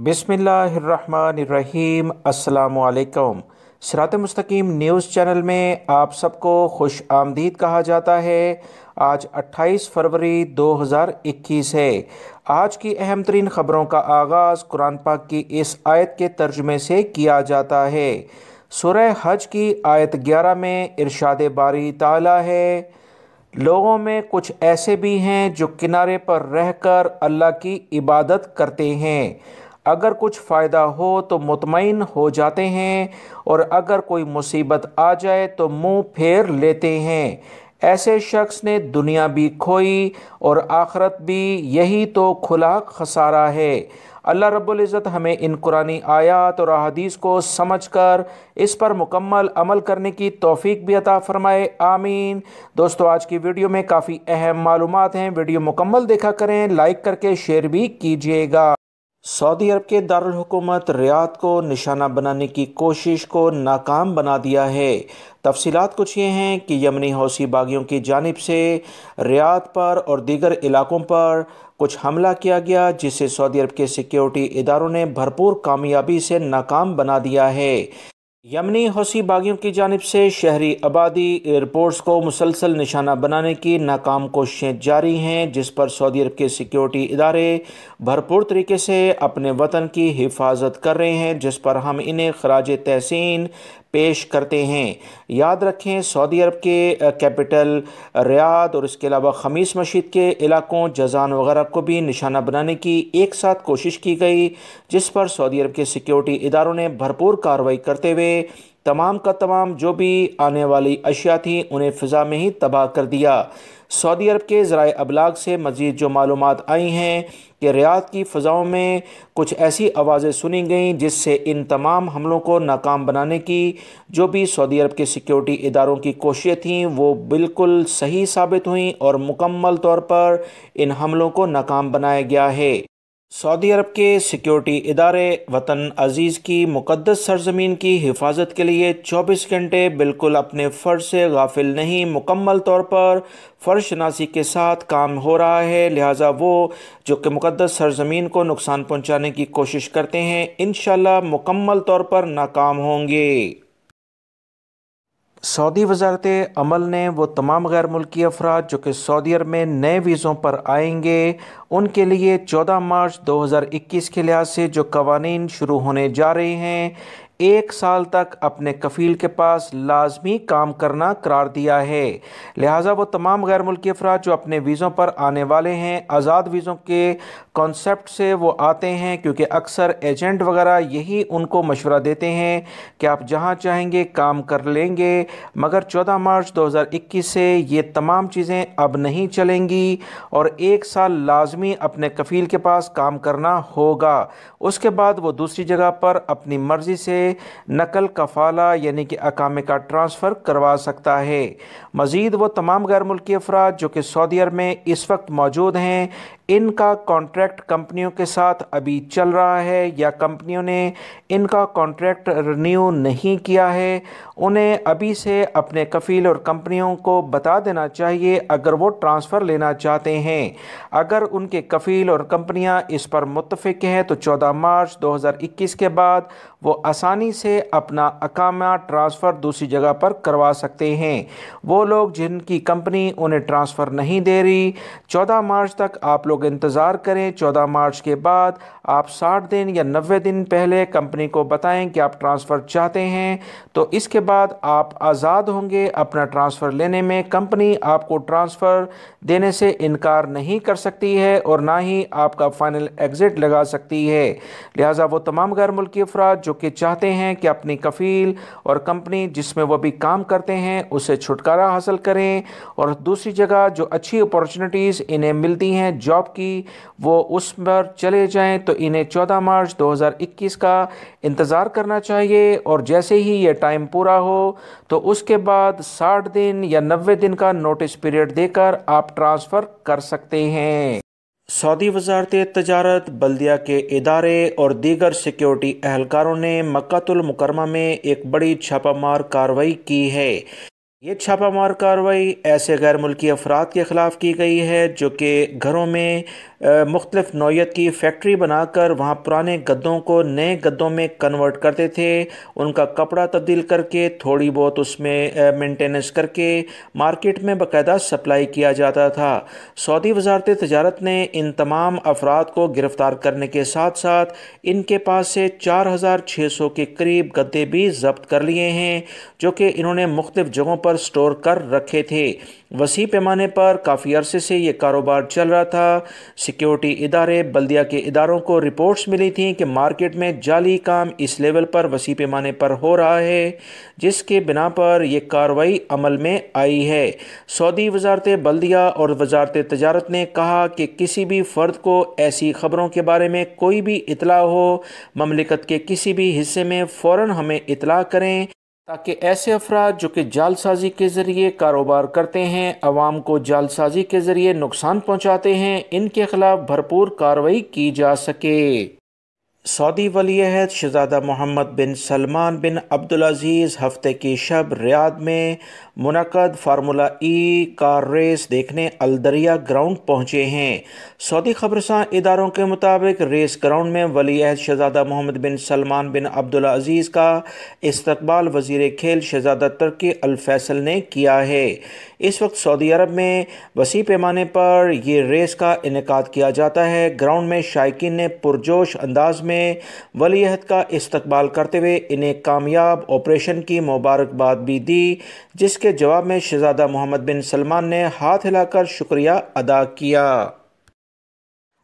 बिस्मिल्लाहिर्रहमानिर्रहीम। अस्सलामुअलैकुम। सिरात मुस्तकीम न्यूज़ चैनल में आप सबको खुश आमदीद कहा जाता है। आज 28 फरवरी 2021 है। आज की अहम तरीन ख़बरों का आगाज़ कुरान पाक की इस आयत के तर्जुमे से किया जाता है। सूरह हज की आयत 11 में इरशाद बारी ताला है, लोगों में कुछ ऐसे भी हैं जो किनारे पर रहकर अल्लाह की इबादत करते हैं, अगर कुछ फ़ायदा हो तो मुतमईन हो जाते हैं और अगर कोई मुसीबत आ जाए तो मुंह फेर लेते हैं। ऐसे शख्स ने दुनिया भी खोई और आखिरत भी, यही तो खुला खसारा है। अल्लाह रब्बुल इज़्ज़त हमें इन कुरानी आयात और अहादीस को समझकर इस पर मुकम्मल अमल करने की तौफीक भी अता फ़रमाए, आमीन। दोस्तों, आज की वीडियो में काफ़ी अहम मालूमात हैं, वीडियो मुकम्मल देखा करें, लाइक करके शेयर भी कीजिएगा। सऊदी अरब के दारुल हुकूमत रियाद को निशाना बनाने की कोशिश को नाकाम बना दिया है। तफसीलात कुछ ये हैं कि यमनी हौसी बागियों की जानिब से रियाद पर और दीगर इलाकों पर कुछ हमला किया गया, जिसे सऊदी अरब के सिक्योरिटी इदारों ने भरपूर कामयाबी से नाकाम बना दिया है। यमनी हौसी बागियों की जानिब से शहरी आबादी, एयरपोर्ट्स को मुसलसल निशाना बनाने की नाकाम कोशिशें जारी हैं, जिस पर सऊदी अरब के सिक्योरिटी इदारे भरपूर तरीके से अपने वतन की हिफाजत कर रहे हैं, जिस पर हम इन्हें खराज तहसीन पेश करते हैं। याद रखें, सऊदी अरब के कैपिटल रियाद और इसके अलावा खमीस मस्जिद के इलाकों, जजान वगैरह को भी निशाना बनाने की एक साथ कोशिश की गई, जिस पर सऊदी अरब के सिक्योरिटी इदारों ने भरपूर कार्रवाई करते हुए तमाम का तमाम जो भी आने वाली अशिया थी उन्हें फ़िज़ा में ही तबाह कर दिया। सऊदी अरब के ज़राए अबलाग से मज़ीद जो मालूमात आई हैं कि रियाद की फ़ज़ाओं में कुछ ऐसी आवाज़ें सुनी गईं जिससे इन तमाम हमलों को नाकाम बनाने की जो भी सऊदी अरब के सिक्योरिटी इदारों की कोशिशें थीं वो बिल्कुल सही साबित हुईं और मुकम्मल तौर पर इन हमलों को नाकाम बनाया गया है। सऊदी अरब के सिक्योरिटी इदारे वतन अज़ीज़ की मुक़द्दस सरज़मीन की हिफाजत के लिए 24 घंटे बिल्कुल अपने फ़र्ज़ से गाफिल नहीं, मुकम्मल तौर पर फ़र्ज़ शनासी के साथ काम हो रहा है। लिहाजा वो जो कि मुक़द्दस सरज़मीन को नुकसान पहुँचाने की कोशिश करते हैं, इंशाअल्लाह मुकम्मल तौर पर नाकाम होंगे। सऊदी वज़ारत अमल ने वो तमाम गैर मुल्की अफराद जो कि सऊदी अरब में नए वीज़ों पर आएंगे, उनके लिए 14 मार्च 2021 के लिहाज से जो कवानीन शुरू होने जा रहे हैं, 1 साल तक अपने कफ़ील के पास लाजमी काम करना करार दिया है। लिहाजा वो तमाम गैर मुल्की अफराद जो अपने वीज़ों पर आने वाले हैं, आज़ाद वीज़ों के कॉन्सेप्ट से वो आते हैं, क्योंकि अक्सर एजेंट वगैरह यही उनको मशवरा देते हैं कि आप जहां चाहेंगे काम कर लेंगे, मगर 14 मार्च 2021 से ये तमाम चीज़ें अब नहीं चलेंगी और 1 साल लाजमी अपने कफ़ील के पास काम करना होगा। उसके बाद वो दूसरी जगह पर अपनी मर्ज़ी से नकल कफ़ाला यानी कि अकामे का ट्रांसफ़र करवा सकता है। मज़ीद वो तमाम गैर मुल्की अफराद जो कि सऊदी अरब में इस वक्त मौजूद हैं, इनका कॉन्ट्रैक्ट कंपनियों के साथ अभी चल रहा है या कंपनियों ने इनका कॉन्ट्रैक्ट रिन्यू नहीं किया है, उन्हें अभी से अपने कफ़ील और कंपनियों को बता देना चाहिए अगर वो ट्रांसफ़र लेना चाहते हैं। अगर उनके कफ़ील और कंपनियां इस पर मुत्तफ़िक हैं तो 14 मार्च 2021 के बाद वो आसानी से अपना अकामा ट्रांसफ़र दूसरी जगह पर करवा सकते हैं। वो लोग जिनकी कंपनी उन्हें ट्रांसफ़र नहीं दे रही, 14 मार्च तक आप लोग इंतज़ार करें। 14 मार्च के बाद आप 60 दिन या 90 दिन पहले कंपनी को बताएं कि आप ट्रांसफ़र चाहते हैं, तो इसके बाद आप आज़ाद होंगे अपना ट्रांसफ़र लेने में। कंपनी आपको ट्रांसफ़र देने से इनकार नहीं कर सकती है और ना ही आपका फ़ाइनल एग्ज़िट लगा सकती है। लिहाजा वो तमाम गैर मुल्की अफराद जो कि चाहते हैं कि अपनी कफ़ील और कंपनी जिसमें वो भी काम करते हैं उससे छुटकारा हासिल करें और दूसरी जगह जो अच्छी अपॉर्चुनिटीज़ इन्हें मिलती हैं जॉब की, वो उस पर चले जाएं, तो इन्हें 14 मार्च 2021 का इंतज़ार करना चाहिए और जैसे ही ये टाइम पूरा हो तो उसके बाद 60 दिन या 90 दिन का नोटिस पीरियड देकर आप ट्रांसफ़र कर सकते हैं। सऊदी वज़ारत तजारत, बल्दिया के इदारे और दीगर सिक्योरिटी एहलकारों ने मक्कातुल मुकरमा में एक बड़ी छापामार कार्रवाई की है। ये छापामार कार्रवाई ऐसे गैर मुल्की अफराद के ख़िलाफ़ की गई है जो कि घरों में मुख्तलिफ नौइयत की फैक्ट्री बनाकर वहाँ पुराने गद्दों को नए गद्दों में कन्वर्ट करते थे, उनका कपड़ा तब्दील करके थोड़ी बहुत उसमें मेंटेनेंस करके मार्केट में बाकायदा सप्लाई किया जाता था। सऊदी वजारत तजारत ने इन तमाम अफराद को गिरफ़्तार करने के साथ साथ इनके पास से 4600 के करीब गद्दे भी जब्त कर लिए हैं जो कि इन्होंने मुख्तलिफ जगहों पर स्टोर कर रखे थे। वसी पैमाने पर काफ़ी अरसे से ये कारोबार चल रहा था। सिक्योरिटी इदारे, बल्दिया के इदारों को रिपोर्ट्स मिली थी कि मार्केट में जाली काम इस लेवल पर वसी पैमाने पर हो रहा है, जिसके बिना पर यह कार्रवाई अमल में आई है। सऊदी वजारत बल्दिया और वजारत तजारत ने कहा कि किसी भी फ़र्द को ऐसी ख़बरों के बारे में कोई भी इतला हो, ममलिकत के किसी भी हिस्से में फ़ौरन हमें इतला करें ताकि ऐसे अफराद जो कि जालसाजी के ज़रिए कारोबार करते हैं, आवाम को जालसाजी के ज़रिए नुकसान पहुंचाते हैं, इनके ख़िलाफ़ भरपूर कार्रवाई की जा सके। सऊदी वली-ए-अहद शहज़ादा मोहम्मद बिन सलमान बिन अब्दुल-अज़ीज़ हफ्ते की शब रियाद में मुनक़द फार्मूला ई कार रेस देखने अल-दरिया ग्राउंड पहुँचे हैं। सऊदी खबरसां इदारों के मुताबिक रेस ग्राउंड में वली-ए-अहद शहज़ादा मोहम्मद बिन सलमान बिन अब्दुल-अज़ीज़ का इस्तकबाल वज़ीर खेल शहज़ादा तुर्की अल फैसल ने किया है। इस वक्त सऊदी अरब में वसी पैमाने पर ये रेस का इनेकाद किया जाता है। ग्राउंड में शायकीन ने पुरजोश अंदाज में वली-अहद का इस्तकबाल करते हुए इन्हें कामयाब ऑपरेशन की मुबारकबाद भी दी, जिसके जवाब में शहज़ादा मोहम्मद बिन सलमान ने हाथ हिलाकर शुक्रिया अदा किया।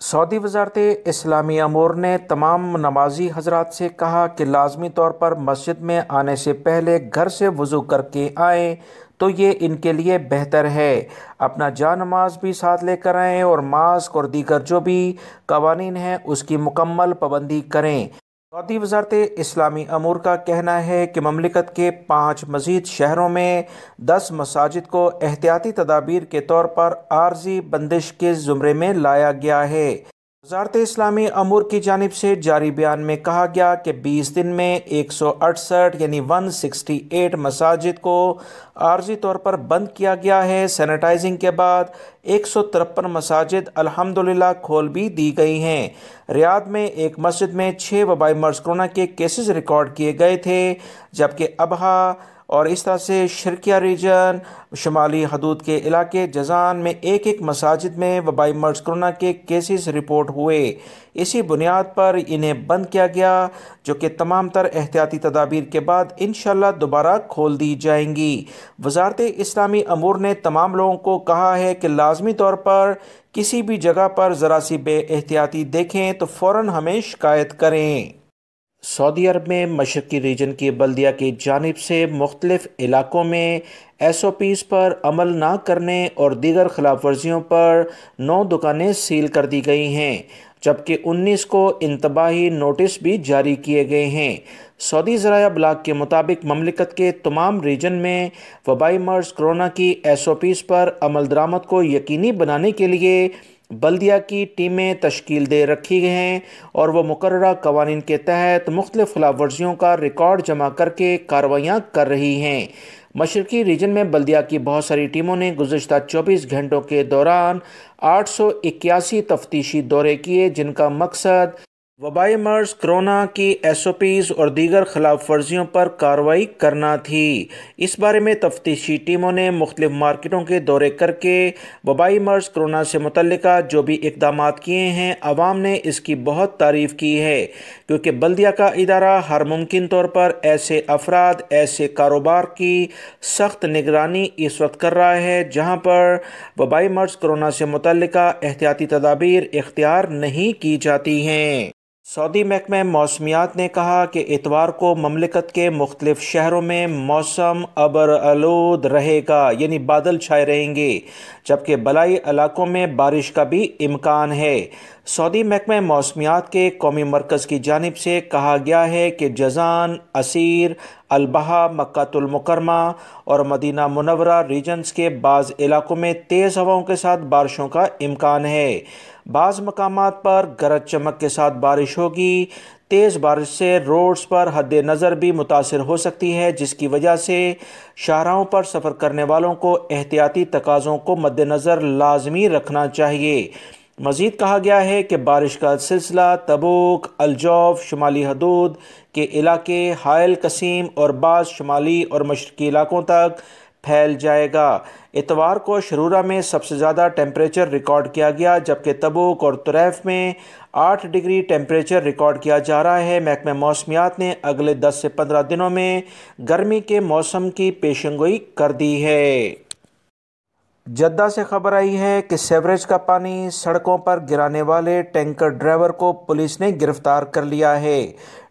सऊदी वजारत इस्लामी अमूर ने तमाम नमाजी हजरात से कहा कि लाजमी तौर पर मस्जिद में आने से पहले घर से वज़ू करके आएँ तो ये इनके लिए बेहतर है। अपना जानमाज भी साथ लेकर आएँ और मास्क और दीगर जो भी कवानीन हैं उसकी मुकम्मल पाबंदी करें। सऊदी वजारत इस्लामी अमूर का कहना है कि ममलिकत के 5 मज़ीद शहरों में 10 मसाजिद को एहतियाती तदाबीर के तौर पर आर्जी बंदिश के ज़ुमरे में लाया गया है। वजारत इस्लामी अमूर की जानिब से जारी बयान में कहा गया कि 20 दिन में 168 यानी 168 मसाजिद को आर्जी तौर पर बंद किया गया है। सैनिटाइजिंग के बाद 153 मसाजिद अल्हम्दुलिल्लाह खोल भी दी गई हैं। रियाद में एक मस्जिद में 6 वबाई मर्ज कोरोना के केसेस रिकॉर्ड किए गए थे, जबकि अबहा और इस तरह से शर्किया रीजन, शुमाली हदूद के इलाके जजान में एक मसाजिद में वबाई मर्ज कोरोना के केसेस रिपोर्ट हुए। इसी बुनियाद पर इन्हें बंद किया गया, जो कि तमाम तर एहतियाती तदाबीर के बाद इंशाअल्लाह दोबारा खोल दी जाएंगी। वजारत इस्लामी अमूर ने तमाम लोगों को कहा है कि लाजमी तौर पर किसी भी जगह पर ज़रा सी बेएहतियाती देखें तो फ़ौरन हमें शिकायत करें। सऊदी अरब में मशरक़ी रीजन की बल्दिया की जानिब से मुख्तलिफ़ इलाकों में SOPs पर अमल ना करने और दीगर खिलाफ वर्जियों पर 9 दुकानें सील कर दी गई हैं, जबकि 19 को इंतबाही नोटिस भी जारी किए गए हैं। सऊदी ज़राया ब्लाग के मुताबिक ममलिकत के तमाम रीजन में वबाई मर्ज कोरोना की SOPs पर अमल दरामद को यकीनी बनाने के लिए बल्दिया की टीमें तश्कील दे रखी गई हैं और वह मुकर्ररा कवानीन के तहत मुख्तलिफ खिलाफ वर्जियों का रिकॉर्ड जमा करके कार्रवाइयाँ कर रही हैं। मशरक़ी रीजन में बल्दिया की बहुत सारी टीमों ने गुज़श्ता 24 घंटों के दौरान 881 तफ्तीशी दौरे किए, जिनका मकसद वबाई मर्ज कोरोना की SOPs और दीगर खिलाफ वर्जियों पर कार्रवाई करना थी। इस बारे में तफ्तीशी टीमों ने मुख्तलिफ मार्केटों के दौरे करके वबाई मर्ज कोरोना से मुतल्लिका जो भी इक़दामात किए हैं, आवाम ने इसकी बहुत तारीफ़ की है, क्योंकि बल्दिया का इदारा हर मुमकिन तौर पर ऐसे अफराद, ऐसे कारोबार की सख्त निगरानी इस वक्त कर रहा है जहाँ पर वबाई मर्ज कोरोना से मुतल्लिका एहतियाती तदाबीर इख्तियार नहीं की जाती हैं। सऊदी महकमा मौसमियात ने कहा कि इतवार को ममलिकत के मुख्तलिफ शहरों में मौसम अबर आलूद रहेगा, यानी बादल छाए रहेंगे, जबकि बलाई इलाकों में बारिश का भी इम्कान है। सऊदी महकमा मौसमियात के कौमी मरकज़ की जानिब से कहा गया है कि जजान, असीर, अलबहा, मक्कातुल मुकरमा और मदीना मुनव्वरा रीजन्स के बाज़ इलाकों में तेज़ हवाओं के साथ बारिशों का इम्कान है। بعض مقامات پر گرج چمک کے ساتھ بارش ہوگی۔ تیز بارش سے روڈز پر حد نظر بھی متاثر ہو سکتی ہے، جس کی وجہ سے شاہراہوں پر سفر کرنے والوں کو احتیاطی تقاضوں کو مد نظر لازمی رکھنا چاہیے۔ مزید کہا گیا ہے کہ بارش کا سلسلہ تبوک، الجوف، شمالی حدود کے علاقے، حائل قصیم اور بعض شمالی اور مشرقی علاقوں تک پھیل جائے گا۔ اتوار کو شرورہ میں سب سے زیادہ ٹیمپریچر ریکارڈ کیا گیا، جبکہ تبوک اور طریف میں 8 ڈگری ٹیمپریچر ریکارڈ کیا جا رہا ہے۔ محکمہ موسمیات نے اگلے 10 سے 15 دنوں میں گرمی کے موسم کی پیشن گوئی کر دی ہے۔ جدہ سے خبر آئی ہے کہ سیوریج کا پانی سڑکوں پر گرانے والے ٹینکر ڈرائیور کو پولیس نے گرفتار کر لیا ہے۔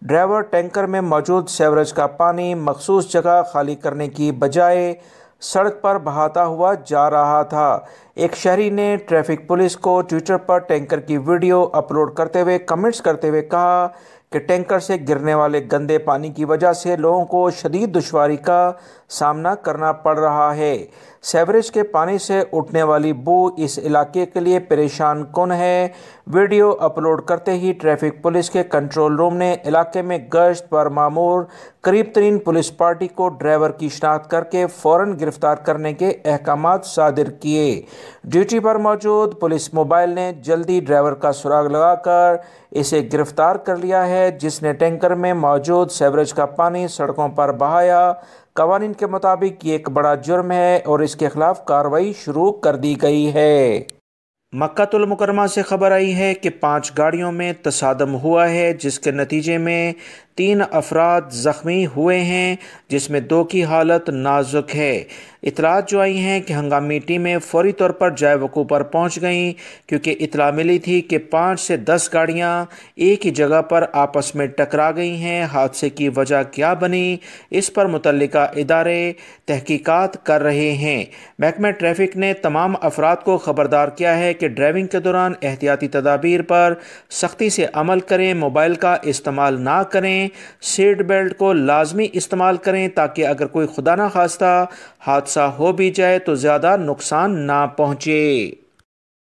ڈرائیور ٹینکر میں موجود سیوریج کا پانی مخصوص جگہ خالی کرنے کی بجائے سڑک پر بہاتا ہوا جا رہا تھا۔ ایک شہری نے ٹریفک پولیس کو ٹویٹر پر ٹینکر کی ویڈیو اپلوڈ کرتے ہوئے کمنٹس کرتے ہوئے کہا کہ ٹینکر سے گرنے والے گندے پانی کی وجہ سے لوگوں کو شدید دشواری کا سامنا کرنا پڑ رہا ہے۔ سیوریج کے پانی سے اٹھنے والی بو اس علاقے کے لیے پریشان کن ہے۔ ویڈیو اپلوڈ کرتے ہی ٹریفک پولیس کے کنٹرول روم نے علاقے میں گشت پر مامور قریب ترین پولیس پارٹی کو ڈرائیور کی شناخت کر کے فوراً گرفتار کرنے کے احکامات صادر کیے۔ ڈیوٹی پر موجود پولیس موبائل نے جلدی ڈرائیور کا سراغ لگا کر اسے گرفتار کر لیا ہے، جس نے ٹینکر میں موجود سیوریج کا پانی سڑکوں پر بہایا۔ قوانین کے مطابق یہ ایک بڑا جرم ہے اور اس کے خلاف کارروائی شروع کر دی گئی ہے۔ مکہ المکرمہ سے خبر آئی ہے کہ 5 گاڑیوں میں تصادم ہوا ہے، جس کے نتیجے میں 3 افراد زخمی ہوئے ہیں، جس میں 2 کی حالت نازک ہے۔ اطلاعات جو آئی ہیں کہ ہنگامی ٹیمیں فوری طور پر جائے وقوع پر پہنچ گئیں، کیونکہ اطلاع ملی تھی کہ 5 سے 10 گاڑیاں ایک ہی جگہ پر آپس میں ٹکرا گئی ہیں۔ حادثے کی وجہ کیا بنی، اس پر متعلقہ ادارے تحقیقات کر رہے ہیں۔ محکمہ ٹریفک نے تمام افراد کو خبردار کیا ہے کہ ڈرائیونگ کے دوران احتیاطی تدابیر پر سختی سے عمل کریں، موبائل کا استعمال نہ کریں، سیٹ بیلٹ کو لازمی استعمال کریں تاکہ اگر کوئی خدا نخواستہ حادثہ ہو بھی جائے تو زیادہ نقصان نہ پہنچے۔